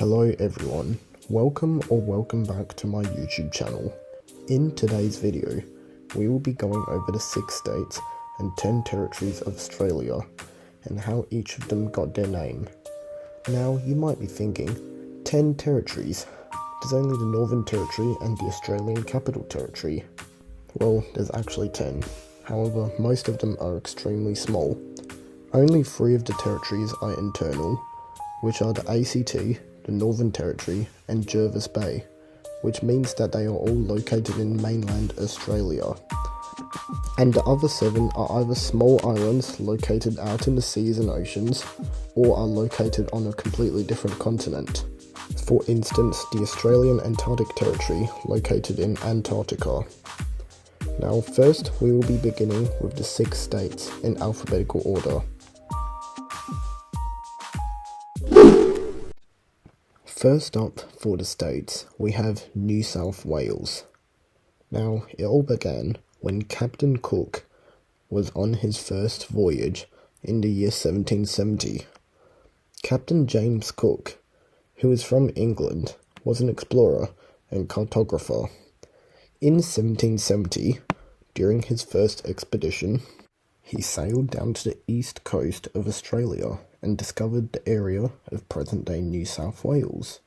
Hello everyone, welcome back to my YouTube channel. In today's video, we will be going over the 6 states and 10 territories of Australia and how each of them got their name. Now you might be thinking, 10 territories? There's only the Northern Territory and the Australian Capital Territory. Well, there's actually 10, however most of them are extremely small. Only 3 of the territories are internal, which are the ACT, the Northern Territory and Jervis Bay, which means that they are all located in mainland Australia. And the other 7 are either small islands located out in the seas and oceans, or are located on a completely different continent. For instance, the Australian Antarctic Territory, located in Antarctica. Now first, we will be beginning with the 6 states in alphabetical order. First up for the states, we have New South Wales. Now, it all began when Captain Cook was on his first voyage in the year 1770. Captain James Cook, who is from England, was an explorer and cartographer. In 1770, during his first expedition, he sailed down to the east coast of Australia and discovered the area of present-day New South Wales.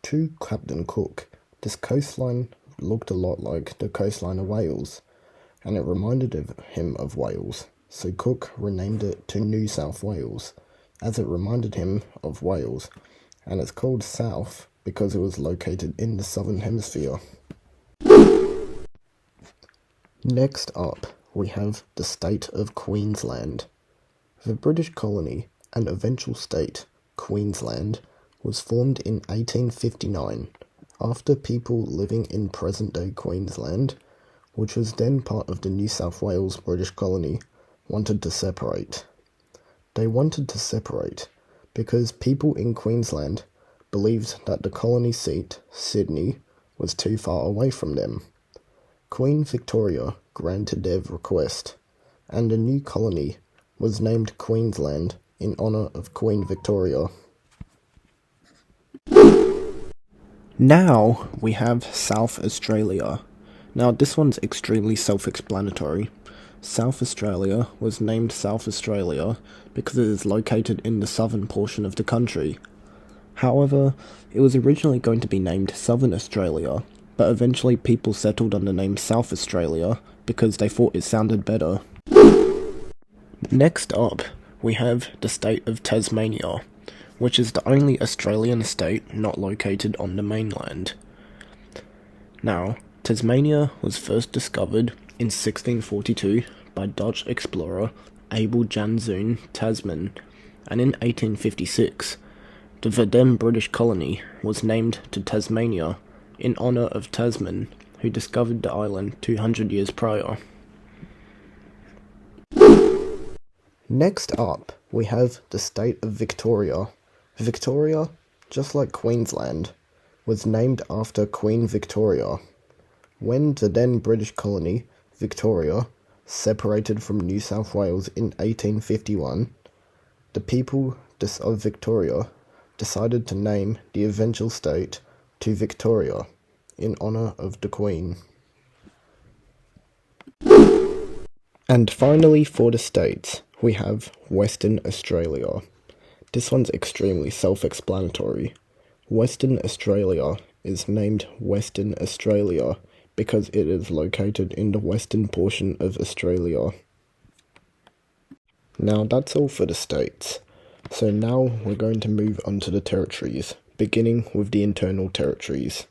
To Captain Cook, this coastline looked a lot like the coastline of Wales, and it reminded him of Wales, so Cook renamed it to New South Wales, as it reminded him of Wales, and it's called South because it was located in the southern hemisphere. Next up, we have the state of Queensland. The British colony and eventual state, Queensland, was formed in 1859 after people living in present-day Queensland, which was then part of the New South Wales British colony, wanted to separate. They wanted to separate because people in Queensland believed that the colony seat, Sydney, was too far away from them. Queen Victoria granted their request, and a new colony was named Queensland in honour of Queen Victoria. Now we have South Australia. Now this one's extremely self-explanatory. South Australia was named South Australia because it is located in the southern portion of the country. However, it was originally going to be named Southern Australia, but eventually people settled on the name South Australia because they thought it sounded better. Next up, we have the state of Tasmania, which is the only Australian state not located on the mainland. Now, Tasmania was first discovered in 1642 by Dutch explorer Abel Janszoon Tasman, and in 1856, the then British colony was named to Tasmania in honour of Tasman, who discovered the island 200 years prior. Next up, we have the state of Victoria. Victoria, just like Queensland, was named after Queen Victoria. When the then British colony, Victoria, separated from New South Wales in 1851, the people of Victoria decided to name the eventual state to Victoria, in honour of the Queen. And finally, for the states, we have Western Australia. This one's extremely self-explanatory. Western Australia is named Western Australia because it is located in the western portion of Australia. Now that's all for the states. So now we're going to move on to the territories, beginning with the internal territories.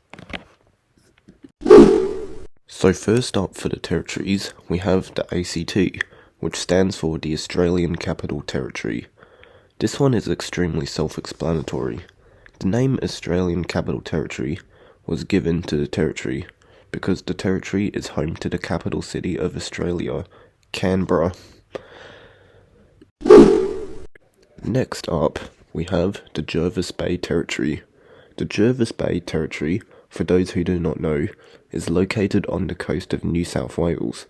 So first up for the territories, we have the ACT, which stands for the Australian Capital Territory. This one is extremely self-explanatory. The name Australian Capital Territory was given to the territory because the territory is home to the capital city of Australia, Canberra. Next up, we have the Jervis Bay Territory. The Jervis Bay Territory, for those who do not know, is located on the coast of New South Wales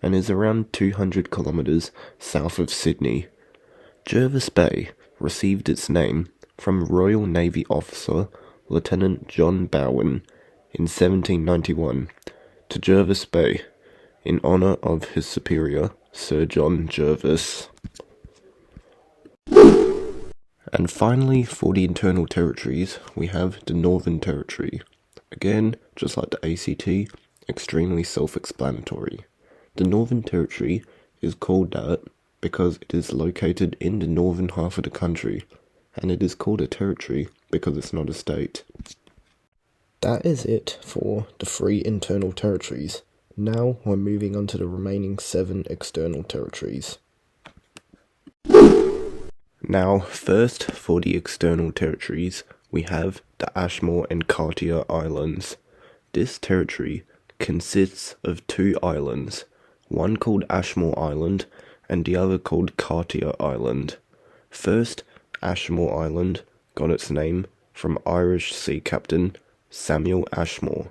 and is around 200 kilometres south of Sydney. Jervis Bay received its name from Royal Navy officer Lieutenant John Bowen in 1791 to Jervis Bay in honour of his superior, Sir John Jervis. And finally, for the internal territories, we have the Northern Territory. Again, just like the ACT, extremely self-explanatory. The Northern Territory is called that because it is located in the northern half of the country, and it is called a territory because it's not a state. That is it for the 3 internal territories. Now we're moving on to the remaining 7 external territories. Now, first for the external territories, we have the Ashmore and Cartier Islands. This territory consists of 2 islands, one called Ashmore Island and the other called Cartier Island. First, Ashmore Island got its name from Irish sea captain Samuel Ashmore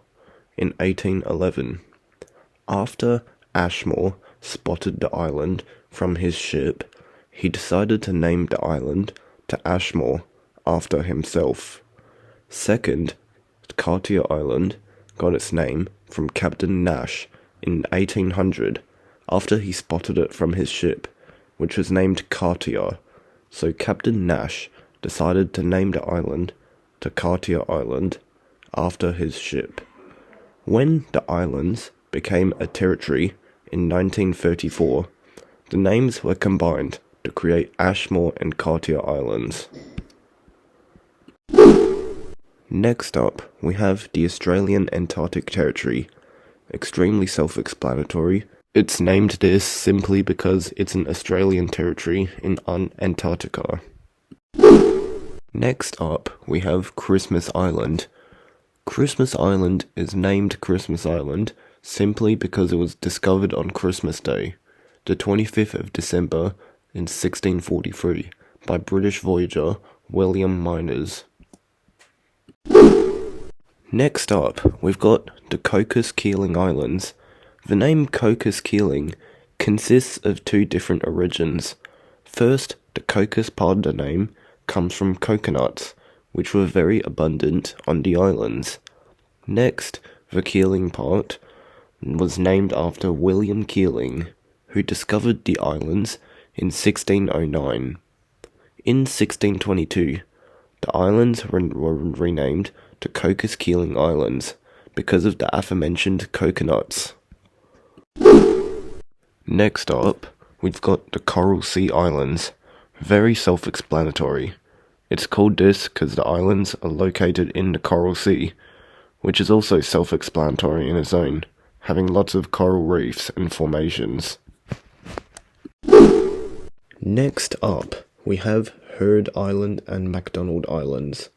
in 1811. After Ashmore spotted the island from his ship, he decided to name the island to Ashmore after himself. Second, Cartier Island got its name from Captain Nash in 1800 after he spotted it from his ship, which was named Cartier, so Captain Nash decided to name the island to Cartier Island after his ship. When the islands became a territory in 1934, the names were combined to create Ashmore and Cartier Islands. Next up, we have the Australian Antarctic Territory. Extremely self-explanatory. It's named this simply because it's an Australian territory in Antarctica. Next up, we have Christmas Island. Christmas Island is named Christmas Island simply because it was discovered on Christmas Day, the 25th of December in 1643, by British voyager William Miners. Next up, we've got the Cocos Keeling Islands. The name Cocos Keeling consists of 2 different origins. First, the Cocos part of the name comes from coconuts, which were very abundant on the islands. Next, the Keeling part was named after William Keeling, who discovered the islands in 1609. In 1622, the islands were renamed to Cocos Keeling Islands because of the aforementioned coconuts. Next up, we've got the Coral Sea Islands. Very self-explanatory. It's called this because the islands are located in the Coral Sea, which is also self-explanatory in its own, having lots of coral reefs and formations. Next up, we have Heard Island and McDonald Islands.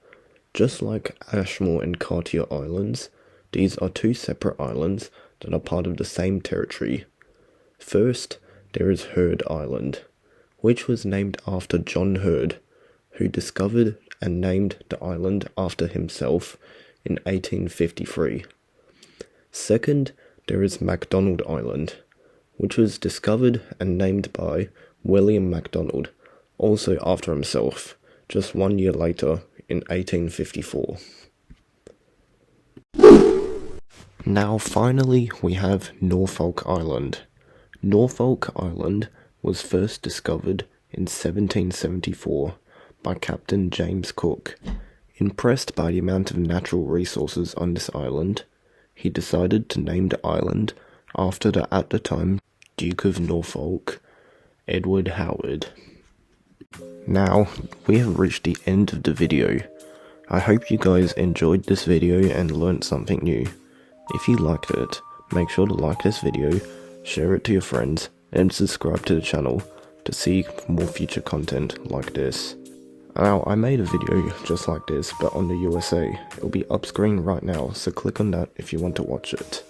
Just like Ashmore and Cartier Islands, these are 2 separate islands that are part of the same territory. First, there is Heard Island, which was named after John Heard, who discovered and named the island after himself in 1853. Second, there is McDonald Island, which was discovered and named by William McDonald, also after himself, just 1 year later in 1854. Now finally we have Norfolk Island. Norfolk Island was first discovered in 1774 by Captain James Cook. Impressed by the amount of natural resources on this island, he decided to name the island after the at the time Duke of Norfolk, Edward Howard. Now, we have reached the end of the video. I hope you guys enjoyed this video and learnt something new. If you liked it, make sure to like this video, share it to your friends, and subscribe to the channel to see more future content like this. Now, I made a video just like this, but on the USA. It'll be up screen right now, so click on that if you want to watch it.